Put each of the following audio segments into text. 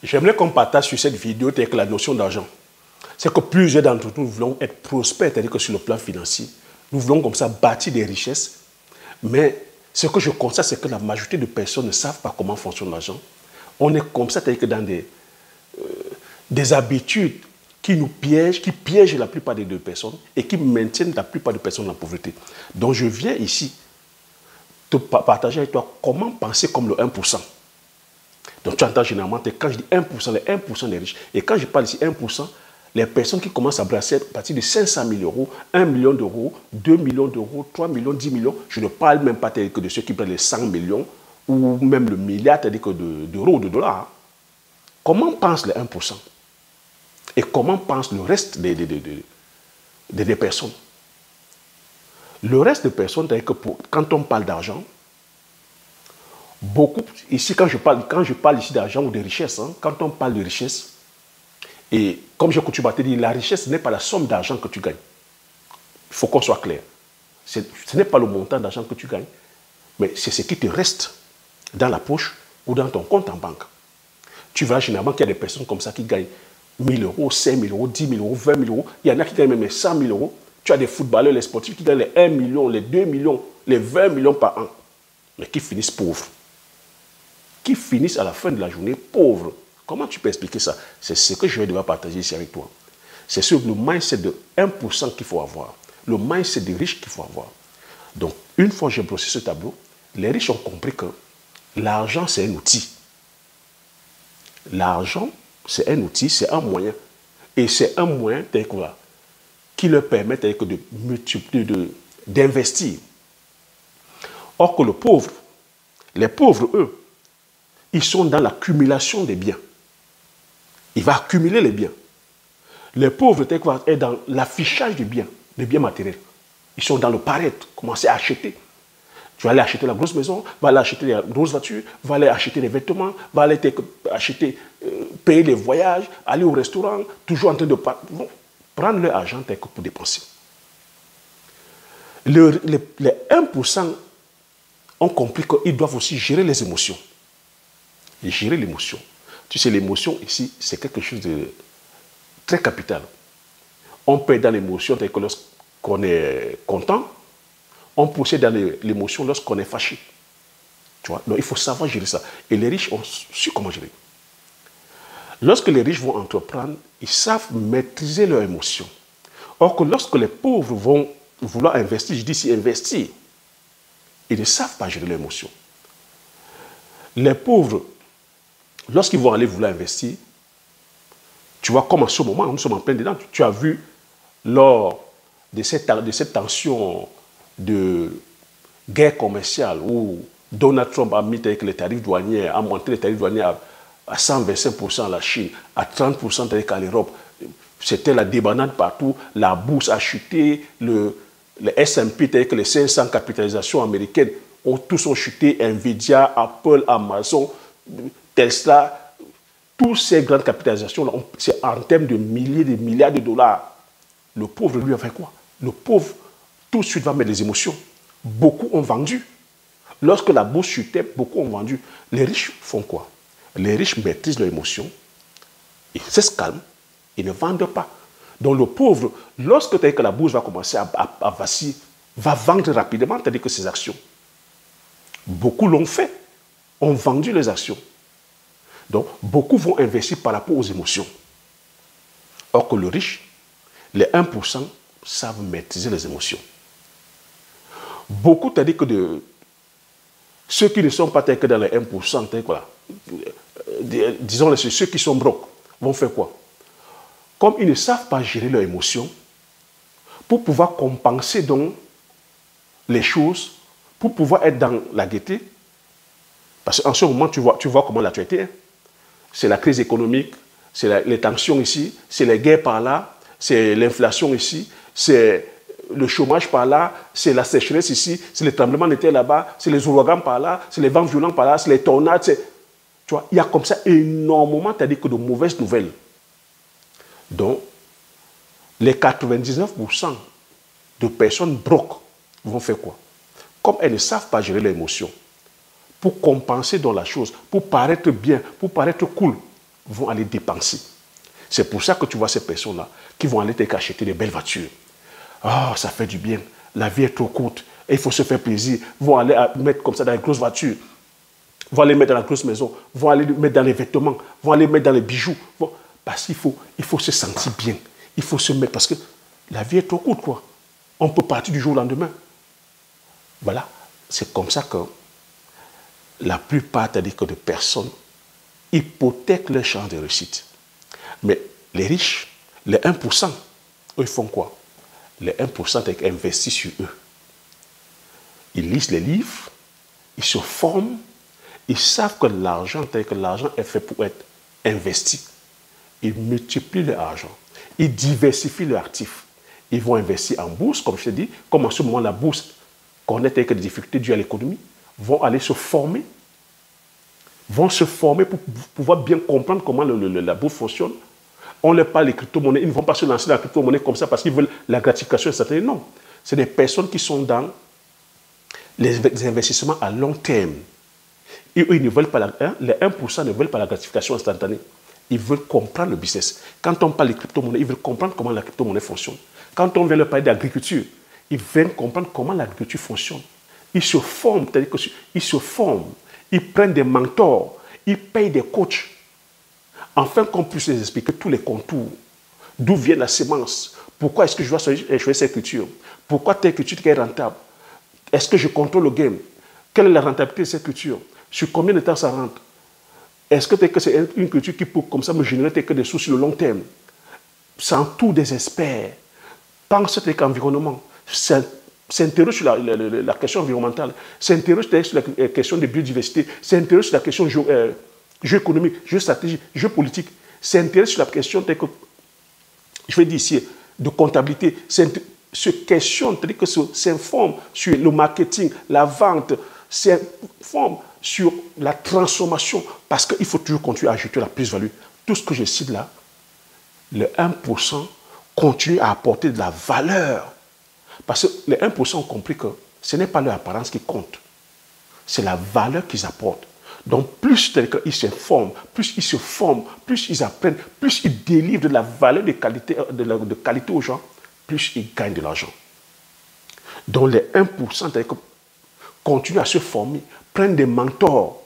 J'aimerais qu'on partage sur cette vidéo avec la notion d'argent. C'est que plusieurs d'entre nous voulons être prospères, c'est-à-dire que sur le plan financier, nous voulons comme ça bâtir des richesses. Mais ce que je constate, c'est que la majorité de personnes ne savent pas comment fonctionne l'argent. On est comme ça, c'est-à-dire que dans des habitudes qui nous piègent, qui piègent la plupart des deux personnes et qui maintiennent la plupart des personnes en pauvreté. Donc je viens ici te partager avec toi comment penser comme le 1%. Donc tu entends généralement, quand je dis 1%, les 1% des riches. Et quand je parle ici 1%, les personnes qui commencent à brasser à partir de 500 000 euros, 1 million d'euros, 2 millions d'euros, 3 millions, 10 millions, je ne parle même pas que de ceux qui prennent les 100 millions ou même le milliard, c'est-à-dire que d'euros ou de dollars. Comment pense les 1% et comment pense le reste des personnes? Le reste des personnes, c'est-à-dire que quand on parle d'argent, beaucoup, ici quand je parle ici d'argent ou de richesse, quand on parle de richesse, et comme j'ai coutume à te dire, la richesse n'est pas la somme d'argent que tu gagnes. Il faut qu'on soit clair. Ce n'est pas le montant d'argent que tu gagnes, mais c'est ce qui te reste dans la poche ou dans ton compte en banque. Tu verras généralement qu'il y a des personnes comme ça qui gagnent 1 000 euros, 5 000 euros, 10 000 euros, 20 000 euros. Il y en a qui gagnent même 100 000 euros. Tu as des footballeurs, les sportifs qui gagnent les 1 million, les 2 millions, les 20 millions par an, mais qui finissent pauvres. Qui finissent à la fin de la journée pauvres. Comment tu peux expliquer ça? C'est ce que je vais devoir partager ici avec toi. C'est sur le mindset de 1% qu'il faut avoir. Le mindset des riches qu'il faut avoir. Donc, une fois que j'ai brossé ce tableau, les riches ont compris que l'argent, c'est un outil. L'argent, c'est un outil, c'est un moyen. Et c'est un moyen qui leur permet de multiplier, d'investir. Or que les pauvres, eux, ils sont dans l'accumulation des biens. Il va accumuler les biens. Les pauvres est dans l'affichage des biens matériels. Ils sont dans le paraître, commencer à acheter. Tu vas aller acheter la grosse maison, va aller acheter la grosse voiture, va aller acheter les vêtements, va aller acheter, payer les voyages, aller au restaurant, toujours en train de prendre leur argent pour dépenser. Les 1% ont compris qu'ils doivent aussi gérer les émotions. Et gérer l'émotion. Tu sais, l'émotion ici, c'est quelque chose de très capital. On peut être dans l'émotion lorsqu'on est content. On peut être dans l'émotion lorsqu'on est fâché. Tu vois? Donc il faut savoir gérer ça. Et les riches ont su comment gérer. Lorsque les riches vont entreprendre, ils savent maîtriser leurs émotions. Or que lorsque les pauvres vont vouloir investir, je dis ici investir, ils ne savent pas gérer leurs émotions. Les pauvres, lorsqu'ils vont aller vouloir investir, tu vois comme en ce moment, nous sommes en plein dedans, tu as vu lors de cette tension de guerre commerciale où Donald Trump a mis avec les tarifs douaniers, a monté les tarifs douaniers à 125% à la Chine, à 30% avec l'Europe. C'était la débandade partout, la bourse a chuté, le S&P avec les 500 capitalisations américaines tous ont chuté, Nvidia, Apple, Amazon, Tesla, toutes ces grandes capitalisations, c'est en termes de milliers, de milliards de dollars. Le pauvre, lui, a fait quoi? Le pauvre, tout de suite, va mettre des émotions. Beaucoup ont vendu. Lorsque la bourse chutait, beaucoup ont vendu. Les riches font quoi? Les riches maîtrisent leurs émotions, ils se calment, ils ne vendent pas. Donc le pauvre, lorsque la bourse va commencer à vaciller, va vendre rapidement, c'est-à-dire que ses actions. Beaucoup l'ont fait, ont vendu les actions. Donc, beaucoup vont investir par rapport aux émotions. Or que le riche, les 1% savent maîtriser les émotions. Beaucoup, c'est-à-dire que ceux qui ne sont pas que dans les 1%, disons ceux qui sont brocs, vont faire quoi? Comme ils ne savent pas gérer leurs émotions, pour pouvoir compenser donc les choses, pour pouvoir être dans la gaieté, parce qu'en ce moment, tu vois comment l'actualité est. C'est la crise économique, c'est les tensions ici, c'est les guerres par là, c'est l'inflation ici, c'est le chômage par là, c'est la sécheresse ici, c'est les tremblements de terre là-bas, c'est les ouragans par là, c'est les vents violents par là, c'est les tornades. Tu vois, il y a comme ça énormément, c'est-à-dire que de mauvaises nouvelles. Donc, les 99% de personnes broques vont faire quoi? Comme elles ne savent pas gérer l'émotion, pour compenser dans la chose, pour paraître bien, pour paraître cool, vont aller dépenser. C'est pour ça que tu vois ces personnes-là qui vont aller acheter des belles voitures. Ah, ça fait du bien. La vie est trop courte. Et il faut se faire plaisir. Vont aller mettre comme ça dans les grosses voitures. Vont aller mettre dans la grosse maison. Vont aller mettre dans les vêtements. Vont aller mettre dans les bijoux. Parce qu'il faut se sentir bien. Il faut se mettre parce que la vie est trop courte, quoi. On peut partir du jour au lendemain. Voilà. C'est comme ça que la plupart de personnes hypothèquent leur chance de réussite. Mais les riches, les 1%, eux, ils font quoi? Les 1% investissent sur eux. Ils lisent les livres, ils se forment, ils savent que l'argent est fait pour être investi. Ils multiplient leur argent, ils diversifient leurs actifs. Ils vont investir en bourse, comme je t'ai dit, comme en ce moment la bourse connaît des difficultés dues à l'économie, vont aller se former, pour pouvoir bien comprendre comment la bourse fonctionne. On leur parle des crypto-monnaies, ils ne vont pas se lancer dans la crypto-monnaie comme ça parce qu'ils veulent la gratification instantanée. Non, c'est des personnes qui sont dans les investissements à long terme. Et eux, ils ne veulent pas les 1% ne veulent pas la gratification instantanée. Ils veulent comprendre le business. Quand on parle de crypto-monnaie, ils veulent comprendre comment la crypto-monnaie fonctionne. Quand on vient leur parler d'agriculture, ils veulent comprendre comment l'agriculture fonctionne. Ils se forment, c'est-à-dire qu'ils se forment, ils prennent des mentors, ils payent des coachs, afin qu'on puisse les expliquer tous les contours, d'où vient la sémence, pourquoi est-ce que je dois choisir cette culture, pourquoi telle culture est rentable, est-ce que je contrôle le game, quelle est la rentabilité de cette culture, sur combien de temps ça rentre, est-ce que c'est une culture qui peut comme ça me générer que des sous sur le long terme, sans tous des experts, pense qu'environnement, s'interroge sur la question environnementale, s'interroge sur la question de biodiversité, s'interroge sur la question géoéconomique, géostratégique, géopolitique, s'intéresse sur la question, je vais dire ici, de comptabilité, se questionne, c'est-à-dire que s'informe sur le marketing, la vente, s'informe sur la transformation, parce qu'il faut toujours continuer à ajouter la plus-value. Tout ce que je cite là, le 1% continue à apporter de la valeur. Parce que les 1% ont compris que ce n'est pas leur apparence qui compte, c'est la valeur qu'ils apportent. Donc, plus ils s'informent, plus ils se forment, plus ils apprennent, plus ils délivrent de la valeur de qualité aux gens, plus ils gagnent de l'argent. Donc, les 1% continuent à se former, prennent des mentors,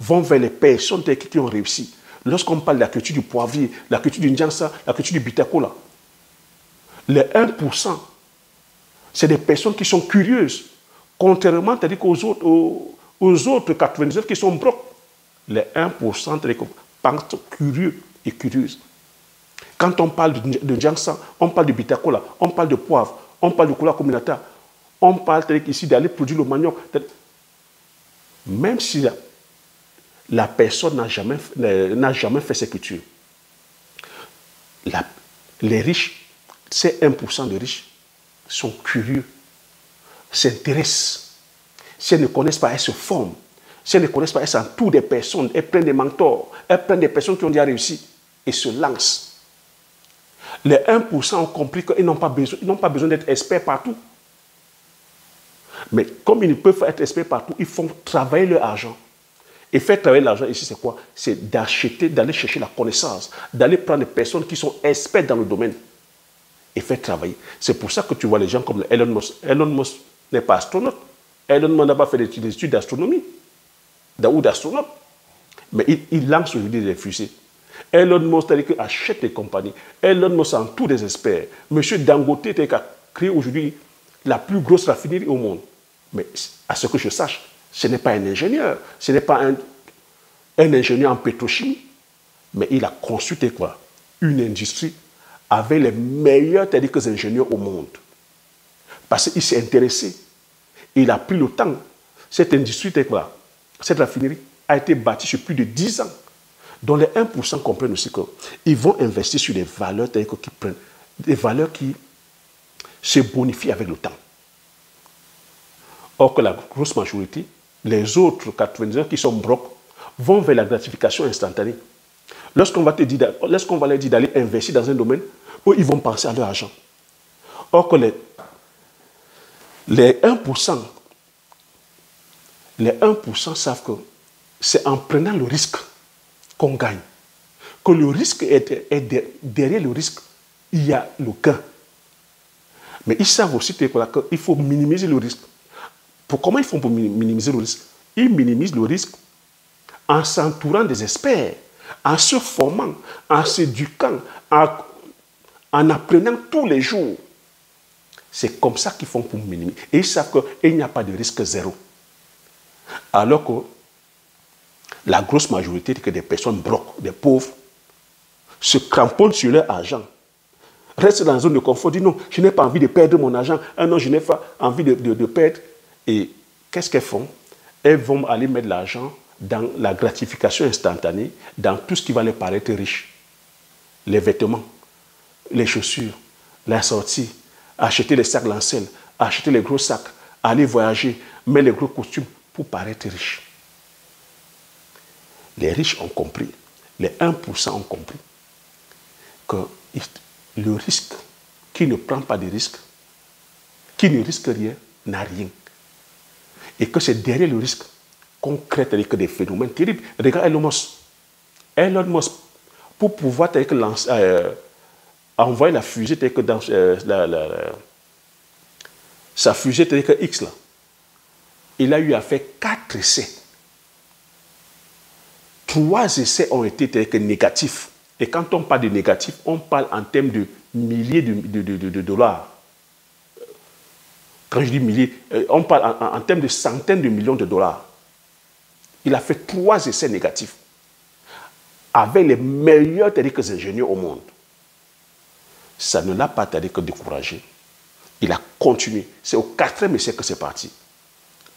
vont vers les personnes qui ont réussi. Lorsqu'on parle de la culture du poivrier, la culture du Njansa, la culture du Bitakola, les 1%, c'est des personnes qui sont curieuses, contrairement aux autres 99 qui sont brocs. Les 1% pensent curieux et curieuses. Quand on parle de Njansa, on parle de Bitakola, on parle de poivre, on parle de cola communautaire, on parle ici d'aller produire le manioc. Même si la personne n'a jamais fait cette culture, les riches, ces 1% de riches, sont curieux, s'intéressent. Si elles ne connaissent pas, elles se forment. Si elles ne connaissent pas, elles s'entourent des personnes, elles prennent des mentors, elles prennent des personnes qui ont déjà réussi et se lancent. Les 1% ont compris qu'ils n'ont pas besoin d'être experts partout. Mais comme ils ne peuvent pas être experts partout, ils font travailler leur argent. Et faire travailler l'argent ici, c'est quoi? C'est d'acheter, d'aller chercher la connaissance, d'aller prendre des personnes qui sont expertes dans le domaine et faire travailler. C'est pour ça que tu vois les gens comme Elon Musk. Elon Musk n'est pas astronaute. Elon Musk n'a pas fait des études d'astronomie ou d'astronaute. Mais il lance aujourd'hui des fusées. Elon Musk achète des compagnies. Elon Musk en tous des experts. Monsieur Dangote a créé aujourd'hui la plus grosse raffinerie au monde. Mais à ce que je sache, ce n'est pas un ingénieur. Ce n'est pas un ingénieur en pétrochimie. Mais il a construit une industrie avec les meilleurs ingénieurs au monde. Parce qu'il s'est intéressé. Il a pris le temps. Cette industrie, cette raffinerie, a été bâtie sur plus de 10 ans. Donc les 1% comprennent aussi qu'ils vont investir sur des valeurs qui prennent, des valeurs qui se bonifient avec le temps. Or que la grosse majorité, les autres 99 qui sont brocs, vont vers la gratification instantanée. Lorsqu'on va leur dire d'aller investir dans un domaine, eux, ils vont penser à leur argent. Or que les 1%, savent que c'est en prenant le risque qu'on gagne. que le risque derrière le risque, il y a le gain. Mais ils savent aussi qu'il faut minimiser le risque. Comment ils font pour minimiser le risque? Ils minimisent le risque en s'entourant des experts, en se formant, en s'éduquant, en apprenant tous les jours. C'est comme ça qu'ils font pour minimiser. Et ils savent qu'il n'y a pas de risque zéro. Alors que la grosse majorité des personnes broques, des pauvres, se cramponnent sur leur argent, restent dans la zone de confort, disent non, je n'ai pas envie de perdre mon argent, non, je n'ai pas envie de perdre. Et qu'est-ce qu'elles font? Elles vont aller mettre l'argent dans la gratification instantanée, dans tout ce qui va leur paraître riche. Les vêtements, les chaussures, la sortie, acheter les sacs Lancel, acheter les gros sacs, aller voyager, mettre les gros costumes pour paraître riche. Les riches ont compris, les 1% ont compris que le risque, qui ne prend pas de risque, qui ne risque rien, n'a rien. Et que c'est derrière le risque qu'on crée des phénomènes terribles. Regarde Elon Musk. Elon Musk, pour pouvoir envoyer la fusée dans sa fusée X, là, il a eu à faire 4 essais. 3 essais ont été négatifs. Et quand on parle de négatif, on parle en termes de milliers de dollars. Quand je dis milliers, on parle en termes de centaines de millions de dollars. Il a fait 3 essais négatifs avec les meilleurs ingénieurs au monde. Ça ne l'a pas découragé. Il a continué. C'est au 4e essai que c'est parti.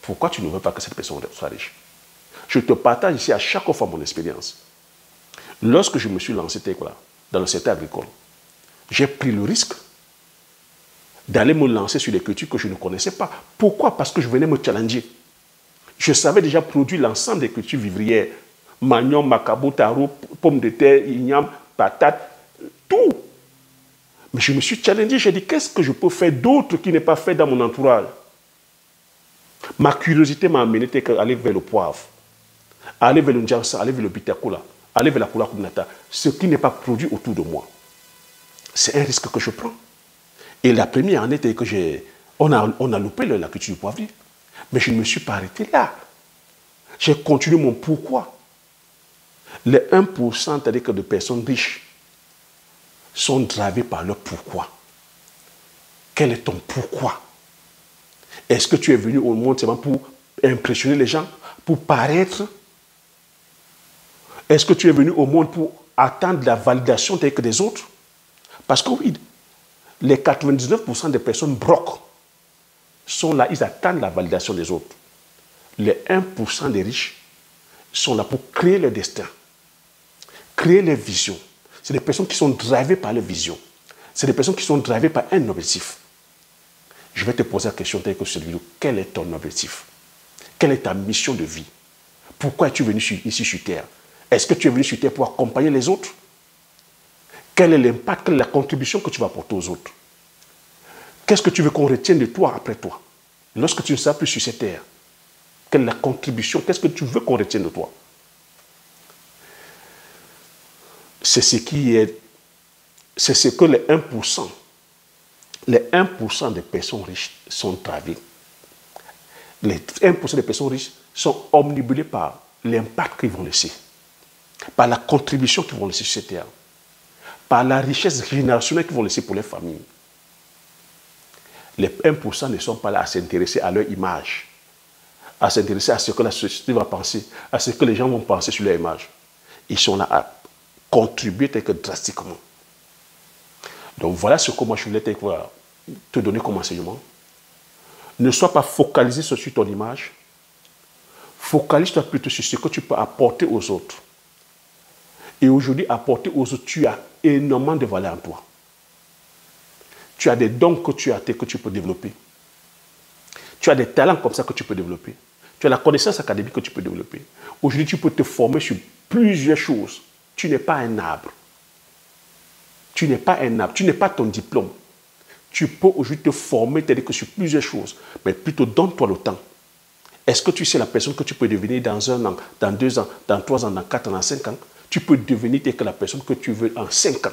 Pourquoi tu ne veux pas que cette personne soit riche? Je te partage ici à chaque fois mon expérience. Lorsque je me suis lancé dans le secteur agricole, j'ai pris le risque d'aller me lancer sur des cultures que je ne connaissais pas. Pourquoi? Parce que je venais me challenger. Je savais déjà produire l'ensemble des cultures vivrières. Manioc, macabo, taro, pommes de terre, igname, patates, tout. Mais je me suis challengé, j'ai dit, qu'est-ce que je peux faire d'autre qui n'est pas fait dans mon entourage? Ma curiosité m'a amené à aller vers le poivre, aller vers le njansa, aller vers le bitakula, aller vers la kula kumnata, ce qui n'est pas produit autour de moi. C'est un risque que je prends. Et la première année, on a loupé la culture du poivrier. Mais je ne me suis pas arrêté là. J'ai continué mon pourquoi. Les 1%, c'est-à-dire que de personnes riches, sont dravées par leur pourquoi. Quel est ton pourquoi? Est-ce que tu es venu au monde seulement pour impressionner les gens, pour paraître? Est-ce que tu es venu au monde pour attendre la validation des autres? Parce que oui, les 99% des personnes broques sont là, ils attendent la validation des autres. Les 1% des riches sont là pour créer leur destin, créer leur vision. C'est des personnes qui sont drivées par leur vision. C'est des personnes qui sont drivées par un objectif. Je vais te poser la question telle que sur cette vidéo. Quel est ton objectif? Quelle est ta mission de vie? Pourquoi es-tu venu ici sur Terre? Est-ce que tu es venu sur Terre pour accompagner les autres? Quel est l'impact, quelle est la contribution que tu vas apporter aux autres? Qu'est-ce que tu veux qu'on retienne de toi après toi? Lorsque tu ne seras plus sur cette terre, quelle est la contribution? Qu'est-ce que tu veux qu'on retienne de toi? C'est ce que les 1%, des personnes riches sont travées. Les 1% des personnes riches sont omnibulées par l'impact qu'ils vont laisser, par la contribution qu'ils vont laisser sur cette terre, par la richesse générationnelle qu'ils vont laisser pour les familles. Les 1% ne sont pas là à s'intéresser à leur image, à s'intéresser à ce que la société va penser, à ce que les gens vont penser sur leur image. Ils sont là à contribuer drastiquement. Donc voilà ce que moi je voulais te donner comme enseignement. Ne sois pas focalisé sur ton image. Focalise-toi plutôt sur ce que tu peux apporter aux autres. Et aujourd'hui, apporter aux autres, tu as énormément de valeur en toi. Tu as des dons que tu peux développer. Tu as des talents comme ça que tu peux développer. Tu as la connaissance académique que tu peux développer. Aujourd'hui, tu peux te former sur plusieurs choses. Tu n'es pas un arbre. Tu n'es pas un arbre. Tu n'es pas ton diplôme. Tu peux aujourd'hui te former sur plusieurs choses. Mais plutôt, donne-toi le temps. Est-ce que tu sais la personne que tu peux devenir dans 1 an, dans 2 ans, dans 3 ans, dans 4 ans, dans 5 ans? tu peux devenir que la personne que tu veux en 5 ans.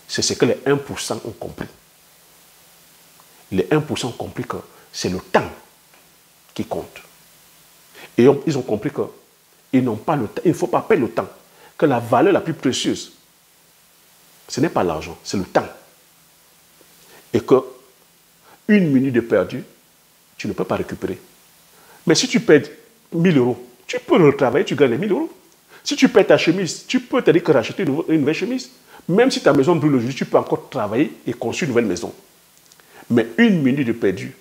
C'est ce que les 1% ont compris. Les 1% ont compris que c'est le temps qui compte. Et ils ont compris qu'ils n'ont pas le temps. Il ne faut pas perdre le temps. Que la valeur la plus précieuse, ce n'est pas l'argent, c'est le temps. Et que 1 minute de perdu, tu ne peux pas récupérer. Mais si tu perds 1000 euros, tu peux retravailler, tu gagnes les 1000 euros. Si tu perds ta chemise, tu peux te dire que racheter une nouvelle chemise. Même si ta maison brûle aujourd'hui, tu peux encore travailler et construire une nouvelle maison. Mais 1 minute de perdu,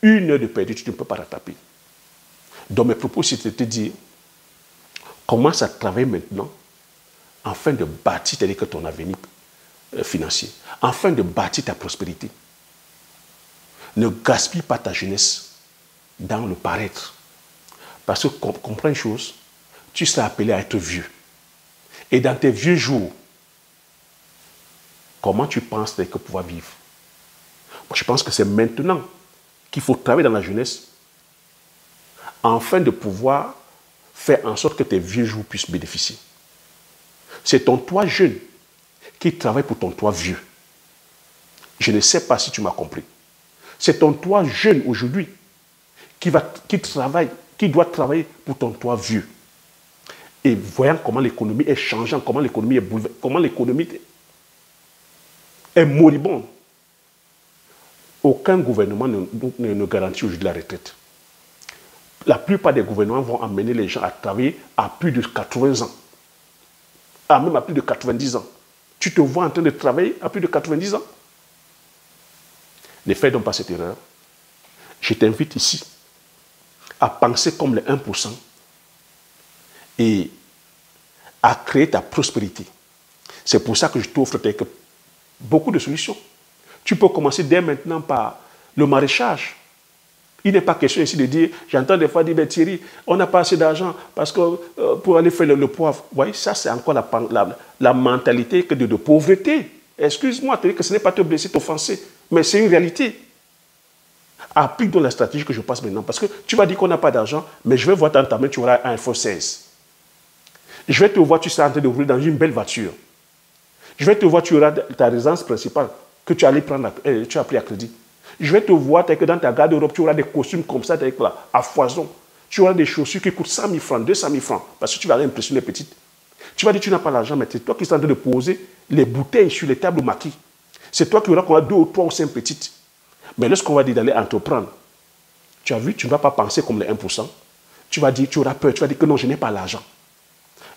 1 heure de perdu, tu ne peux pas rattraper. Donc mes propos, c'est de te dire, commence à travailler maintenant afin de bâtir ton avenir financier, afin de bâtir ta prospérité. Ne gaspille pas ta jeunesse dans le paraître. Parce que comprends une chose, tu seras appelé à être vieux. Et dans tes vieux jours, comment tu penses que pouvoir vivre? Moi, je pense que c'est maintenant qu'il faut travailler dans la jeunesse afin de pouvoir faire en sorte que tes vieux jours puissent bénéficier. C'est ton toi jeune qui travaille pour ton toi vieux. Je ne sais pas si tu m'as compris. C'est ton toi jeune aujourd'hui qui doit travailler pour ton toi vieux. Et voyant comment l'économie est changeante, comment l'économie est bouleversée, comment l'économie est moribonde. Aucun gouvernement ne garantit aujourd'hui la retraite. La plupart des gouvernements vont amener les gens à travailler à plus de 80 ans. Même à plus de 90 ans. Tu te vois en train de travailler à plus de 90 ans? Ne fais donc pas cette erreur. Je t'invite ici à penser comme les 1% et à créer ta prospérité. C'est pour ça que je t'offre beaucoup de solutions. Tu peux commencer dès maintenant par le maraîchage. Il n'est pas question ici de dire, j'entends des fois dire, ben Thierry, on n'a pas assez d'argent parce que pour aller faire le poivre. Vous voyez, ça c'est encore la mentalité de pauvreté. Excuse-moi, que ce n'est pas te blesser, t'offenser, mais c'est une réalité. Applique donc la stratégie que je passe maintenant. Parce que tu vas dire qu'on n'a pas d'argent, mais je vais voir dans ta main, tu auras un iPhone 16. Je vais te voir, tu seras en train de rouler dans une belle voiture. Je vais te voir, tu auras ta résidence principale que tu allais prendre, tu as pris à crédit. Je vais te voir que dans ta garde-robe, tu auras des costumes comme ça, à foison. Tu auras des chaussures qui coûtent 100 000 francs, 200 000 francs, parce que tu vas aller impressionner les petites. Tu vas dire que tu n'as pas l'argent, mais c'est toi qui es en train de poser les bouteilles sur les tables maquis. C'est toi qui auras 2 ou 3 ou 5 petites. Mais lorsqu'on va dire d'aller entreprendre, tu as vu, tu ne vas pas penser comme les 1%. Tu vas dire, tu auras peur, tu vas dire que non, je n'ai pas l'argent.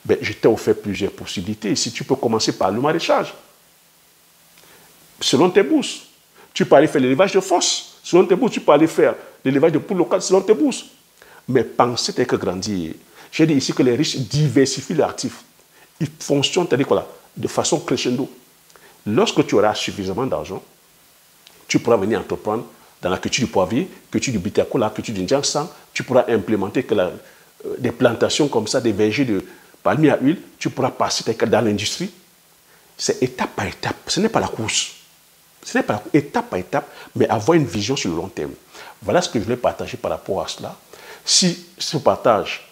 Ben, je t'ai offert plusieurs possibilités. Si tu peux commencer par le maraîchage, selon tes bourses. Tu peux aller faire l'élevage de force, selon tes bourses. Tu peux aller faire l'élevage de poules locales, selon tes bourses. Mais pensez que grandir. J'ai dit ici que les riches diversifient leurs actifs. Ils fonctionnent de façon crescendo. Lorsque tu auras suffisamment d'argent, tu pourras venir entreprendre dans la culture du poivrier, culture du bitacola, culture du njangsang. Tu pourras implémenter des plantations comme ça, des vergers de palmiers à huile. Tu pourras passer dans l'industrie. C'est étape par étape. Ce n'est pas la course. Ce n'est pas étape par étape, mais avoir une vision sur le long terme. Voilà ce que je voulais partager par rapport à cela. Si ce partage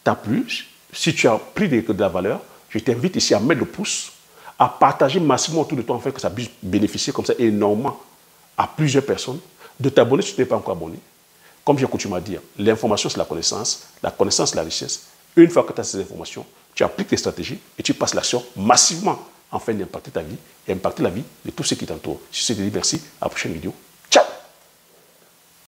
t'a plu, si tu as pris de la valeur, je t'invite ici à mettre le pouce, à partager massivement autour de toi, afin que ça puisse bénéficier comme ça énormément à plusieurs personnes, de t'abonner si tu n'es pas encore abonné. Comme j'ai coutume à dire, l'information c'est la connaissance c'est la richesse. Une fois que tu as ces informations, tu appliques tes stratégies et tu passes l'action massivement afin d'impacter ta vie et impacter la vie de tous ceux qui t'entourent. Je te dis merci, à la prochaine vidéo.